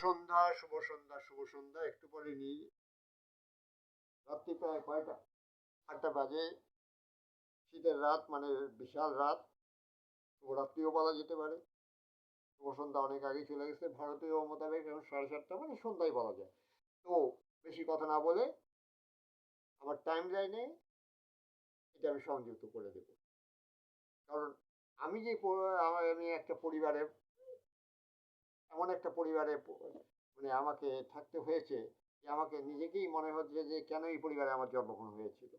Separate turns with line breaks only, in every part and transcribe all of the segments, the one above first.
সন্ধ্যা, শুভ সন্ধ্যা, শুভ সন্ধ্যা। একটু পরে রাত্রি প্রায় কয়টা? 8টা বাজে। শীতের রাত মানে বিশাল রাত। শুভরাত্রিও বলা যেতে পারে। শুভ সন্ধ্যা অনেক আগেই চলে গেছে ভারতীয় মোতাবেক, এখন 7:30 মানে সন্ধ্যাই বলা যায়। তো বেশি কথা না বলে আমার টাইম লাইনে এটা আমি সংযুক্ত করে দেব। কারণ আমি যে আমি একটা পরিবারে, এমন একটা পরিবারে মানে আমাকে থাকতে হয়েছে যে আমাকে নিজেকেই মনে হচ্ছে যে কেন এই পরিবারে আমার জন্মগ্রহণ হয়েছিল।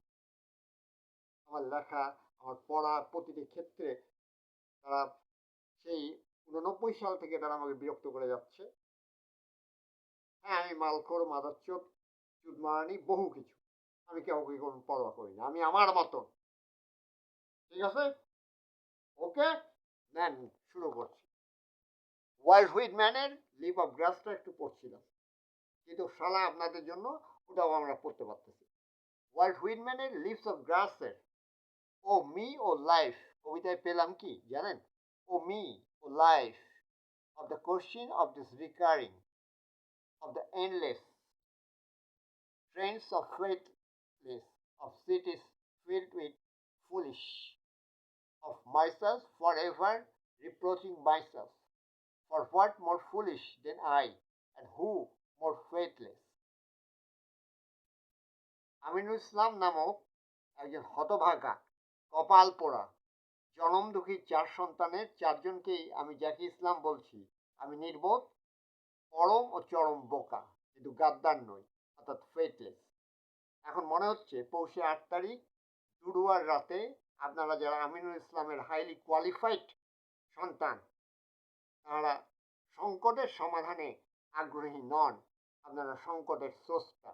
আমার লেখা, আমার পড়া প্রতিটি ক্ষেত্রে তারা সেই 89 সাল থেকে তারা আমাকে বিরক্ত করে যাচ্ছে। হ্যাঁ, আমি মালখোর, মাদারচোদ, চুদমারানি, বহু কিছু। আমি কাউকে কোনো পরোয়া করি না, আমি আমার মতন। ঠিক আছে? ওকে, নেন শুরু করছি। ওয়াল্ট হুইটম্যানের লিভ অফ গ্রাসটা একটু পড়ছিলাম, কিন্তু শালা আপনাদের জন্য ওটাও আমরা পড়তে পারতেছি। ওয়াল্ট হুইটম্যানের লিভস অফ গ্রাসের ও মি ও লাইফ কবিতায় পেলাম কি জানেন? O me O life of the question of this recurring, of the endless trends of faithless, of cities filled with foolish, of myself forever reproaching myself, for what more foolish than I, and who more faithless? Aminul Islam নামক একজন হতভাগা, কপাল পোড়া, জনম দুঃখী 4 সন্তানের 4জনকেই আমি জাকি ইসলাম বলছি। আমি নির্বোধ, পরম ও চরম বোকা, কিন্তু গাদ্দার নই, অর্থাৎ ফেটলেস। এখন মনে হচ্ছে পৌষে 8 তারিখ দুডুয়ার রাতে আপনারা যারা আমিনুল ইসলামের হাইলি কোয়ালিফাইড সন্তান, তারা সংকটের সমাধানে আগ্রহী নন, আপনারা সংকটের স্রষ্টা।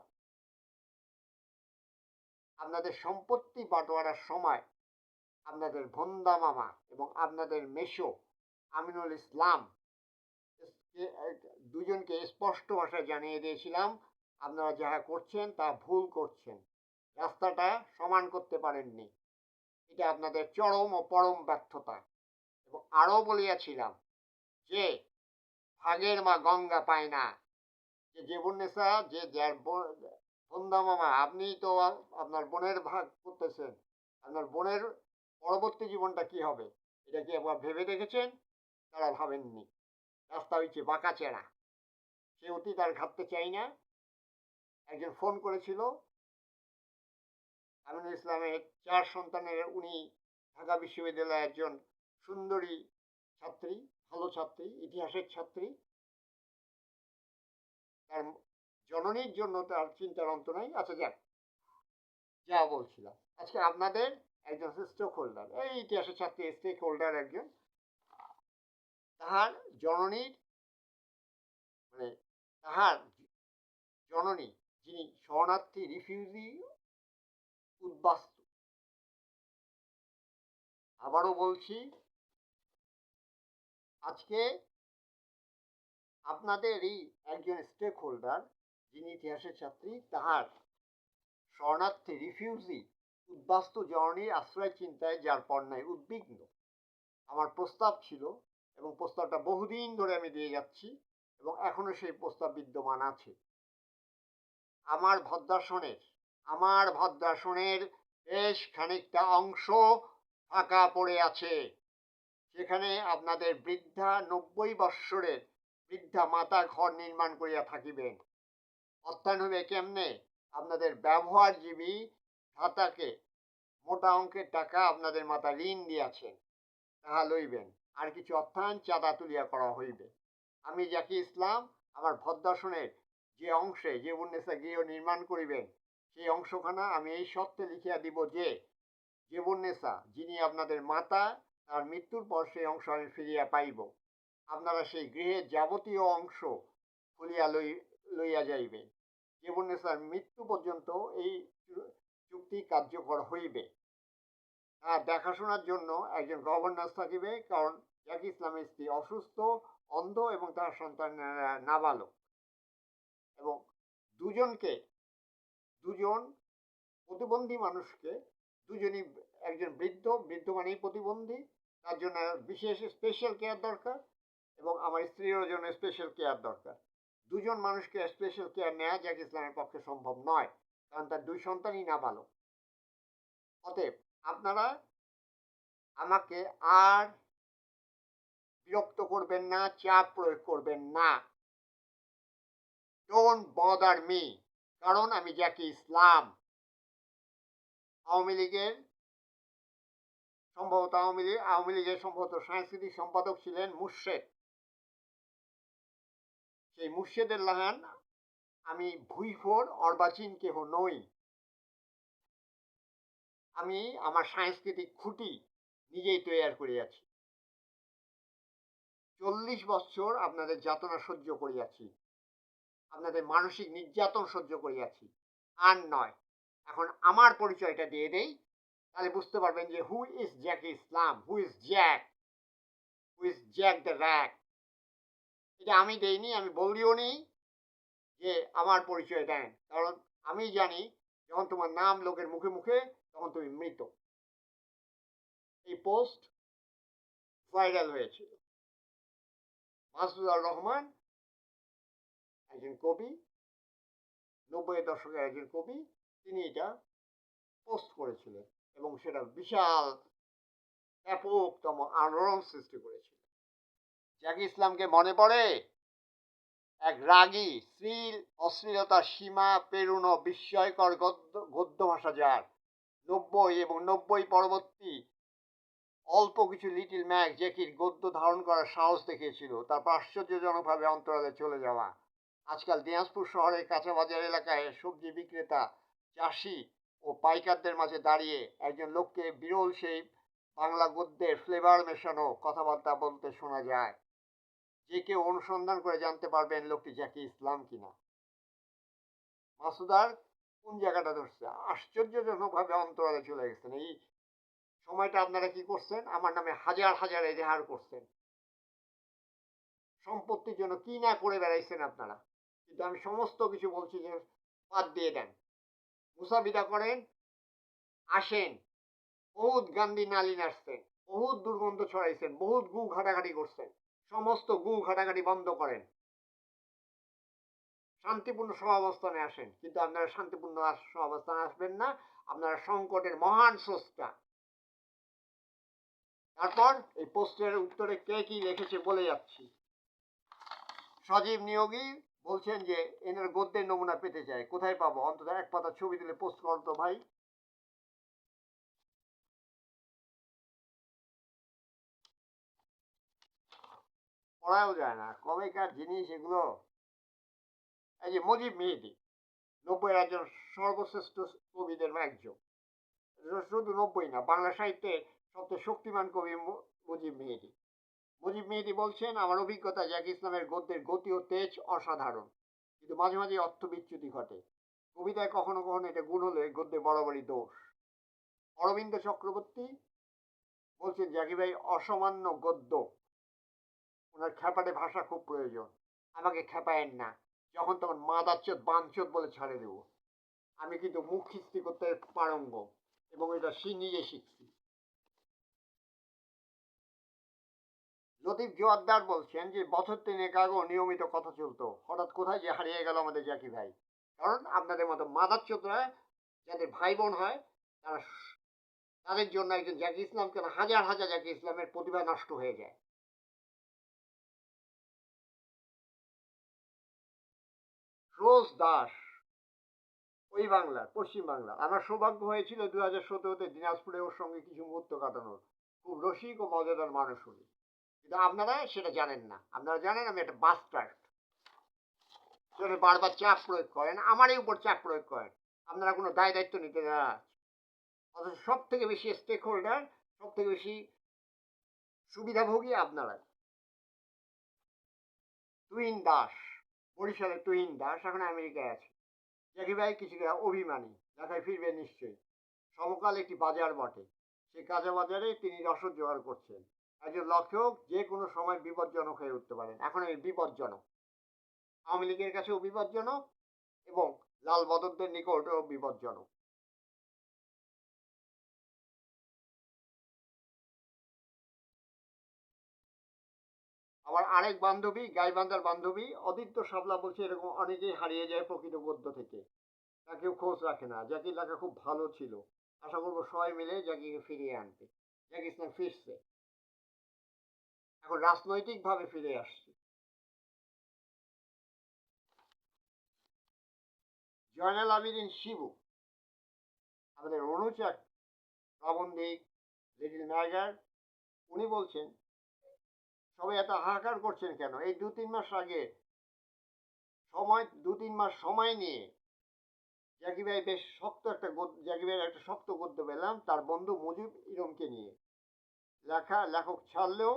আপনাদের সম্পত্তি বাটোয়ারার সময় আপনাদের ভন্দা মামা এবং আপনাদের মেশো আমিনুল ইসলাম দুজনকে স্পষ্ট ভাষায় জানিয়ে দিয়েছিলাম, আপনারা যাহা করছেন তা ভুল করছেন, রাস্তাটা সমান করতে পারেননি, এটা আপনাদের চরম ও পরম ব্যর্থতা। এবং আরও বলিয়াছিলাম যে ভাগের মা গঙ্গা পায় না, যে জীবনেসা যে যার ভন্দা মামা, আপনি তো আপনার বোনের ভাগ করতেছেন, আপনার বোনের পরবর্তী জীবনটা কি হবে এটা কি একবার ভেবে দেখেছেন? তারা ভাবেননি। রাস্তা হচ্ছে বাঁকা চেরা, সে অতীত আর ঘাটতে চাই না। একজন ফোন করেছিল, আমিনুল ইসলামের 4 সন্তানের, উনি ঢাকা বিশ্ববিদ্যালয়ের একজন সুন্দরী ছাত্রী, ভালো ছাত্রী, ইতিহাসের ছাত্রী। তার জননীর জন্য তার চিন্তার অন্ত নাই। আচ্ছা যাক, যা বলছিলাম, আজকে আপনাদের একজন স্টেক হোল্ডার, এই ইতিহাসের ছাত্রী স্টেক হোল্ডার একজন, তাহার জননীর মানে তাহার জননী যিনি শরণার্থী, রিফিউজি, উদ্বাস্তু। আবারও বলছি, আজকে আপনাদেরই একজন স্টেক হোল্ডার যিনি ইতিহাসের ছাত্রী, তাহার শরণার্থী, রিফিউজি, উদ্বাস্তু জননীর আশ্রয় চিন্তায় যার পর্যায়ে উদ্বিগ্ন। আমার প্রস্তাব ছিল, এবং প্রস্তাবটা বহুদিন ধরে আমি দিয়ে যাচ্ছি, এবং এখনো সেই প্রস্তাব বিদ্যমান আছে। আমার ভদ্রাসনের বেশ খানিকটা অংশ ফাঁকা পড়ে আছে। সেখানে আপনাদের বৃদ্ধা 90 বৎসরের বৃদ্ধা মাতা ঘর নির্মাণ করিয়া থাকিবেন। অর্থায়ন হবে কেমনে? আপনাদের ব্যবহারজীবী ভাতাকে মোটা অঙ্কের টাকা আপনাদের মাতা ঋণ দিয়াছেন, তাহা লইবেন। আর কিছু অর্থায়ন চাঁদা তুলিয়া করা হইবে। আমি জাকি ইসলাম আমার ভদ্রাসনের যে অংশে জেবুন্নেসা গৃহ নির্মাণ করিবেন, সেই অংশখানা আমি এই শর্তে লিখিয়া দিব যে জেবুন্নেসা যিনি আপনাদের মাতা, তার মৃত্যুর পর সেই অংশ আমি ফিরিয়া পাইব। আপনারা সেই গৃহের যাবতীয় অংশ খুলিয়া লইয়া যাইবে। জেবুন্নেসার মৃত্যু পর্যন্ত এই চুক্তি কার্যকর হইবে। তার দেখাশোনার জন্য একজন গভর্নর থাকিবে, কারণ জাকি ইসলামের স্ত্রী অসুস্থ, অন্ধ এবং তার সন্তান নাবালক। এবং দুজন প্রতিবন্ধী মানুষকে, দুজনই, একজন বৃদ্ধ মানেই প্রতিবন্ধী, তার জন্য বিশেষ স্পেশাল কেয়ার দরকার, এবং আমার স্ত্রীর জন্য স্পেশাল কেয়ার দরকার। দুজন মানুষকে স্পেশাল কেয়ার নেওয়া জাকির ইসলামের পক্ষে সম্ভব নয়, কারণ তার 2 সন্তানই নাবালক। অতএব আপনারা আমাকে আর বিরক্ত করবেন না, চাপ প্রয়োগ করবেন না। ডোন্ট বদার মি, কারণ আমি জাকির ইসলাম। আওয়ামী লীগের সম্ভবত সাংস্কৃতিক সম্পাদক ছিলেন মুর্শেদ। সেই মুর্শেদের লাহান আমি ভুইফোর অর্বাচীন কেহ নই। আমি আমার সাংস্কৃতিক খুঁটি নিজেই তৈরি করিয়াছি। 40 বছর আপনাদের যাতনা সহ্য করিয়াছি, আপনাদের মানসিক নির্যাতন সহ্য করিয়াছি, আর নয়। এখন আমার পরিচয়টা দিয়ে দেই, তাহলে বুঝতে পারবেন যে who is Zakir Islam, who is Jack the rack. এটা আমি দেইনি, আমি বলিও নি যে আমার পরিচয় দেন, কারণ আমি জানি যখন তোমার নাম লোকের মুখে মুখে তখন তুমি মৃত। এই পোস্ট ভাইরাল হয়েছিল। মাসুদুর রহমান একজন কবি, 90-এর দশকের একজন কবি, তিনি এটা পোস্ট করেছিলেন এবং সেটা বিশাল ব্যাপকতম আলোড়ন সৃষ্টি করেছিল। জাকির ইসলামকে মনে পড়ে এক রাগী অশ্লীলতার সীমা পেরুনো বিস্ময়কর গদ্য ভাষা, যার 90 এবং 90 পরবর্তী অল্প কিছু লিটিল ম্যাক জ্যাকির গদ্য ধারণ করার সাহস দেখিয়েছিল, তারপর আশ্চর্যজনকভাবে অন্তরালে চলে যাওয়া। আজকাল দিনাজপুর শহরের কাঁচা বাজার এলাকায় সবজি বিক্রেতা, চাষি ও পাইকারদের মাঝে দাঁড়িয়ে একজন লোককে বিরল সেই বাংলা গদ্যের ফ্লেভার মেশানো কথাবার্তা বলতে শোনা যায়। যে কেউ অনুসন্ধান করে জানতে পারবেন লোকটি জাকির ইসলাম কিনা। মাসুদার কোন জায়গাটা ধরছে, আশ্চর্যজনকভাবে অন্তরালে চলে গেছেন। এই সময়টা আপনারা কি করছেন? আমার নামে হাজার হাজার এজাহার করছেন, সম্পত্তির জন্য কি না করে বেড়াইছেন আপনারা। কিন্তু আমি সমস্ত কিছু বলছি যে বাদ দিয়ে দেন, মুসাবিদা করেন, আসেন। বহুত গান্ধী নালী নাচছেন, বহুত দুর্গন্ধ ছড়াইছেন, বহুত গু ঘাটাঘাটি করছেন। সমস্ত গু ঘাটাঘাটি বন্ধ করেন, শান্তিপূর্ণ সহাবস্থানে আসেন। কিন্তু আপনারা শান্তিপূর্ণ সহাবস্থানে আসবেন না, আপনারা সংকটের মহান স্রষ্টা। তারপর এই পোস্টের উত্তরে কে কি লিখেছে বলে যাচ্ছি। সজীব নিয়োগী বলছেন যে এনার গদ্যের নমুনা পেতে চায়, কোথায় পাবো? অন্তত এক পাতা ছবি দিলে পোস্ট করতো ভাই। পড়াও যায় না, কবেকার জিনিস এগুলো। এই যে মুজিব মেহেদি, 90-এর একজন সর্বশ্রেষ্ঠ কবিদের একজন, শুধু 90 না, বাংলা সাহিত্যের সবচেয়ে শক্তিমান কবি মুজিব মেহেদি। মুজিব মেহেদি বলছেন, আমার অভিজ্ঞতা জাকির ইসলামের গদ্যের গতি ও তেজ অসাধারণ, কিন্তু মাঝে মাঝে অর্থ বিচ্যুতি ঘটে। কবিতায় কখনো কখনো এটা গুণ হলে গদ্যে বরাবরই দোষ। অরবিন্দ চক্রবর্তী বলছেন, জাকির ভাই অসামান্য গদ্য, ওনার খ্যাপাটে ভাষা খুব প্রয়োজন। আমাকে খ্যাপায়েন না, যখন তখন মাদাচ্চোদ বাঞ্চোদ বলে ছাড়ে দেব। আমি কিন্তু মুখ খিস্তি করতে পারঙ্গম এবং এটা নিজে শিখছি। লতিফ জোয়ারদার বলছেন যে বছর 3 আগেও নিয়মিত কথা চলতো, হঠাৎ কোথায় যে হারিয়ে গেল আমাদের জাকির ভাই। কারণ আপনাদের মতো মাদাচ্চোদরা যাদের ভাই বোন হয়, তারা তাদের জন্য একজন জাকির ইসলাম কেন হাজার হাজার জাকির ইসলামের প্রতিভা নষ্ট হয়ে যায়। রোজ দাস, ওই বাংলার, পশ্চিম বাংলা। আমার সৌভাগ্য হয়েছিল 2017-তে দিনাজপুরে ওর সঙ্গে কিছু মুহূর্ত কাটানোর। খুব রসিক ও মজাদার মানুষ উনি, কিন্তু আপনারা সেটা জানেন না। আপনারা জানেন আমি একটা বাস্টার্ড, বারবার চাপ প্রয়োগ করেন, আমারই উপর চাপ প্রয়োগ করেন। আপনারা কোনো দায় দায়িত্ব নিতে না, অথচ সব থেকে বেশি স্টেক হোল্ডার, সব থেকে বেশি সুবিধাভোগী আপনারা। তুহিন দাস, বরিশালের তুহিন দাস এখন আমেরিকায় আছে। জাকির ভাই কিছুটা অভিমানী, ঢাকায় ফিরবেন নিশ্চয়ই। সমকাল একটি বাজার বটে, সেই কাঁচা বাজারে তিনি রসদ জোগাড় করছেন। একজন লক্ষক যে কোনো সময় বিপজ্জনক হয়ে উঠতে পারেন। এখন এই বিপজ্জনক, আওয়ামী লীগের কাছেও বিপজ্জনক এবং লাল বদরদের নিকটেও বিপজ্জনক। আমার আরেক বান্ধবী, গাইবান্ধার বান্ধবী অদিত্য শাপলা বলছে এরকম অনেকেই হারিয়ে যায় প্রকৃত গদ্য থেকে, তা কেউ খোঁজ রাখে না। জাকির লেখা খুব ভালো ছিল, আশা করবো সবাই মিলে জাকিকে ফিরিয়ে আনতে। জাকির ইসলাম ফিরছে, এখন রাজনৈতিক ভাবে ফিরে আসছে। জয়নাল আবেদিন শিবু, আমাদের অনুচক, প্রাবন্ধিক, লিটল ম্যাগার, উনি বলছেন সবাই এত হাহাকার করছেন কেন? এই 2-3 মাস আগে সময়, 2-3 মাস সময় নিয়ে জাকি ভাই বেশ শক্ত একটা জাকি ভাইয়ের একটা শক্ত গদ্য পেলাম তার বন্ধু মুজিব ইরমকে নিয়ে। লেখক ছাড়লেও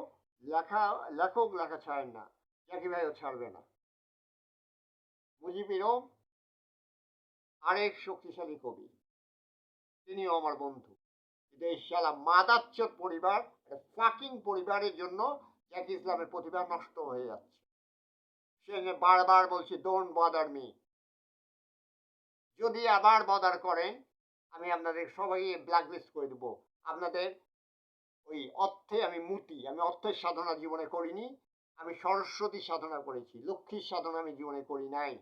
লেখক লেখা ছাড়েন না, জাকি ভাইও ছাড়বে না। মুজিব ইরম আরেক শক্তিশালী কবি, তিনিও আমার বন্ধু। কিন্তু এই শালা মাদাচ্চোদ পরিবার, ফাকিং পরিবারের জন্য জাকি ইসলামের প্রতিভা নষ্ট হয়ে যাচ্ছে। সে বারবার বলছি ডোন্ট বদার মি, যদি আবার বদার করেন আমি আপনাদের সবাই ব্ল্যাকলিস্ট করে দেবো। আপনাদের ওই অর্থে আমি মুটি, আমি অর্থের সাধনা জীবনে করিনি, আমি সরস্বতী সাধনা করেছি, লক্ষ্মীর সাধনা আমি জীবনে করি নাই।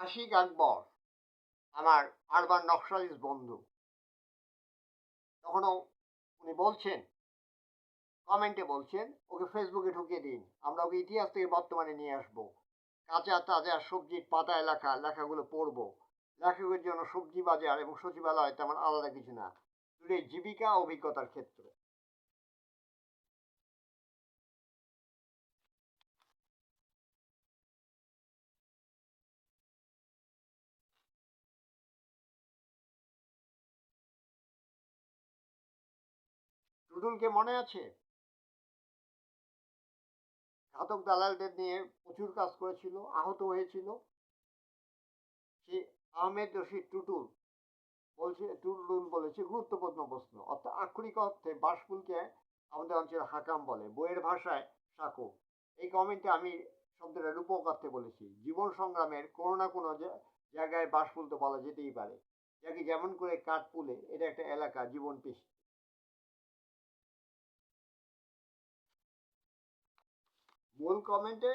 আশিক আকবর, আমার আরবান নকশালিস্ট বন্ধু, তখনও উনি বলছেন, কমেন্টে বলছেন ওকে ফেসবুকে ঢুকিয়ে দিন, আমরা ওকে ইতিহাস থেকে বর্তমানে নিয়ে আসবো, কাঁচা তাজা সবজির পাতায় লেখা লেখাগুলো পড়বো। লেখকের জন্য সবজি বাজার এবং সচিবালয় তেমন আলাদা কিছু না, দুটোই জীবিকা অভিজ্ঞতার ক্ষেত্র। টুটুলকে মনে আছে? ঘাতক দালালদের নিয়ে প্রচুর কাজ করেছিল, আহত হয়েছিল। সে আহমেদ রশিদ টুটুল বলেছে গুরুত্বপূর্ণ প্রশ্ন, অর্থাৎ আক্ষরিক অর্থে বাসফুলকে আমাদের অঞ্চলে হাকাম বলে, বইয়ের ভাষায় সাঁকো। এই কমেন্টে আমি শব্দটা রূপক অর্থে বলেছি। জীবন সংগ্রামের কোনো না কোনো জায়গায় বাসফুল তো বলা যেতেই পারে। যাকে যেমন করে কাঠপুলে, এটা একটা এলাকা, জীবন পৃষ্ঠ। মূল কমেন্টে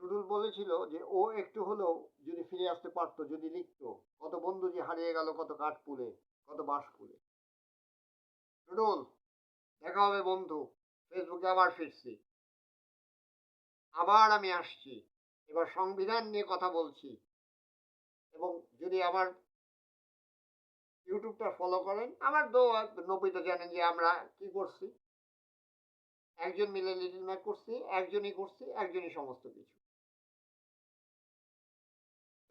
টুটুল বলেছিল যে ও একটু হলেও যদি ফিরে আসতে পারতো, যদি লিখতো, কত বন্ধু যে হারিয়ে গেল, কত কাঠপুলে, কত বাঁশপুলে। টুটুল, দেখা হবে বন্ধু, ফেসবুকে আবার ফিরছি, আবার আমি আসছি, এবার সংবিধান নিয়ে কথা বলছি। এবং যদি আমার ইউটিউবটা ফলো করেন, আমার তো নব্বইটা জানেন যে আমরা কি করছি, একজন মিলে লিটল ম্যাক করছি, একজনই সমস্ত কিছু।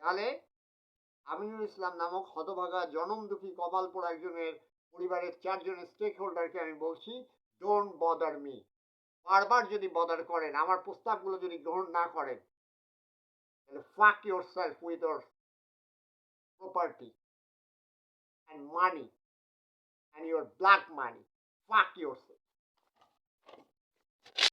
তাহলে আমিনুল ইসলাম নামক হতভাগা জনম দুঃখী কপাল পোড়া একজনের পরিবারের 4 জনের স্টেক হোল্ডারকে আমি বলছি ডোন্ট বদার মি। বারবার যদি বদার করেন, আমার প্রস্তাবগুলো যদি গ্রহণ না করেন, তাহলে ফাক your self with your property and money and your black money. Fuck yourself.